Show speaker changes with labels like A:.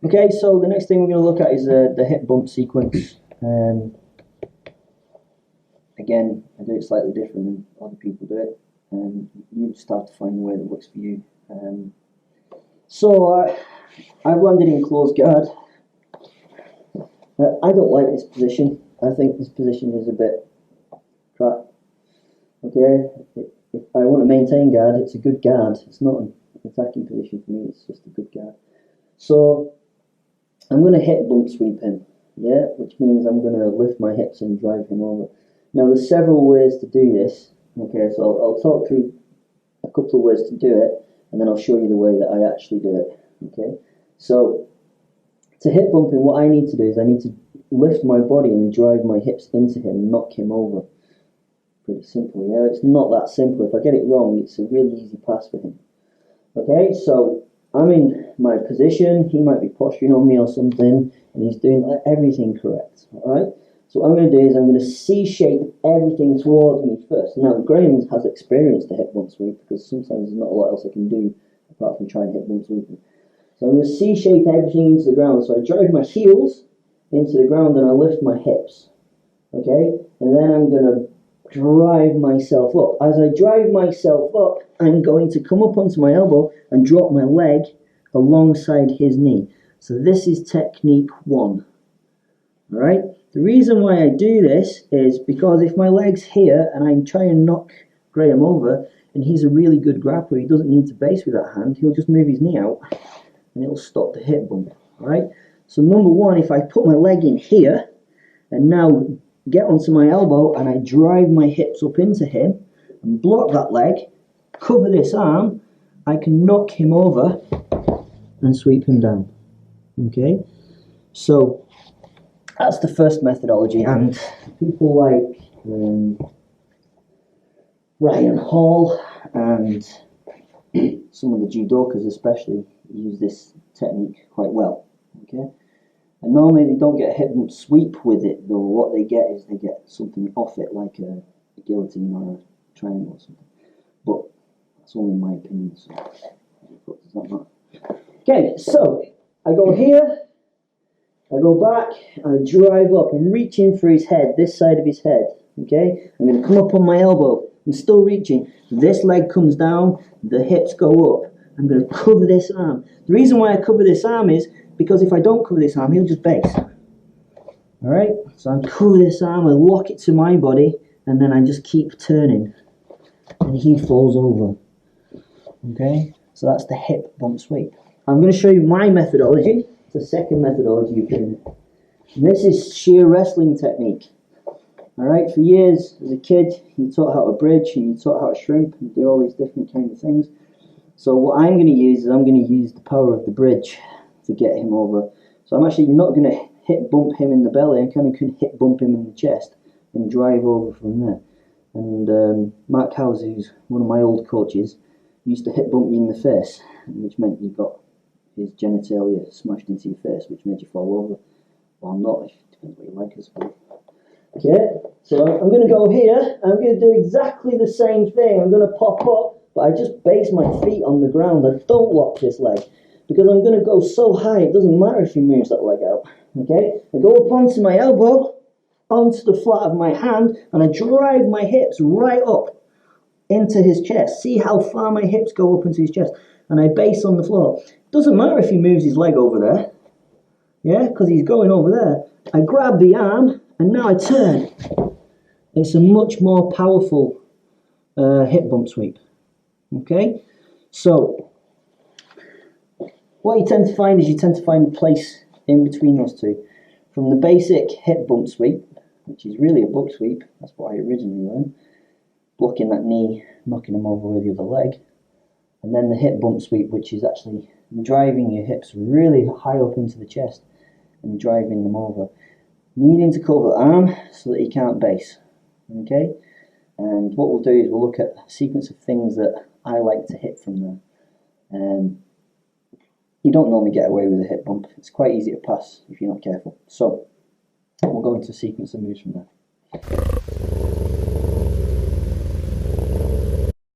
A: Okay, so the next thing we're going to look at is the hip bump sequence. Again, I do it slightly different than other people do it. You just have to find the way that works for you. I've landed in closed guard. I don't like this position. I think this position is a bit crap. Okay, if I want to maintain guard, it's a good guard. It's not an attacking position for me, it's just a good guard. So I'm going to hip bump sweep him, yeah, which means I'm going to lift my hips and drive him over. Now there's several ways to do this. Okay, so I'll talk through a couple of ways to do it, and then I'll show you the way that I actually do it. Okay, so to hip bump him, what I need to do is I need to lift my body and drive my hips into him, knock him over. Pretty simple, yeah? It's not that simple. If I get it wrong, it's a really easy pass for him. Okay, so I'm in my position, he might be posturing on me or something, and he's doing everything correct, alright? So what I'm going to do is I'm going to C-shape everything towards me first. Now, Graham has experience to hip bump sweep, because sometimes there's not a lot else I can do apart from trying to hip bump sweep. So I'm going to C-shape everything into the ground. So I drive my heels into the ground and I lift my hips, okay? And then I'm going to drive myself up. As I drive myself up, I'm going to come up onto my elbow and drop my leg alongside his knee. So this is technique 1. Alright? The reason why I do this is because if my leg's here and I try and knock Graham over, and he's a really good grappler, he doesn't need to base with that hand, he'll just move his knee out and it'll stop the hip bump. Alright? So number 1, if I put my leg in here and now get onto my elbow and I drive my hips up into him and block that leg, cover this arm, I can knock him over and sweep him down. Okay, so that's the first methodology, and people like Ryan Hall and some of the judokas especially use this technique quite well. Okay. And normally they don't get a hip bump sweep with it, though. What they get is they get something off it, like a guillotine or a triangle or something. But that's only my opinion, so what does that matter? Okay, so I go here, I go back, I drive up. I'm reaching for his head, this side of his head. Okay, I'm going to come up on my elbow. I'm still reaching. This leg comes down, the hips go up. I'm going to cover this arm. The reason why I cover this arm is because if I don't cover this arm, he'll just base. Alright, so I cover this arm, I lock it to my body, and then I just keep turning, and he falls over. Okay, so that's the hip bump sweep. I'm going to show you my methodology. It's the second methodology of doing it. And this is sheer wrestling technique. Alright, for years as a kid, you taught how to bridge, and you taught how to shrimp, and do all these different kind of things. So what I'm going to use is I'm going to use the power of the bridge to get him over. So I'm actually not going to hip bump him in the belly, I'm kind of going to hip bump him in the chest and drive over from there. And Mark Howes, who's one of my old coaches, used to hip bump me in the face, which meant you got his genitalia smashed into your face, which made you fall over. Or not, it depends what you like, I suppose. Okay, so I'm going to go here, I'm going to do exactly the same thing. I'm going to pop up, but I just base my feet on the ground. I don't lock this leg, because I'm going to go so high, it doesn't matter if he moves that leg out. Okay, I go up onto my elbow, onto the flat of my hand, and I drive my hips right up into his chest. See how far my hips go up into his chest, and I base on the floor. Doesn't matter if he moves his leg over there, yeah, because he's going over there. I grab the arm, and now I turn. It's a much more powerful hip bump sweep. Okay, so what you tend to find is you tend to find a place in between those two. From the basic hip bump sweep, which is really a buck sweep, that's what I originally learned, blocking that knee, knocking him over with the other leg, and then the hip bump sweep, which is actually driving your hips really high up into the chest and driving them over, needing to cover the arm so that he can't base. Okay, and what we'll do is we'll look at a sequence of things that I like to hit from there. You don't normally get away with a hip bump. It's quite easy to pass if you're not careful. So we'll go into a sequence of moves from there.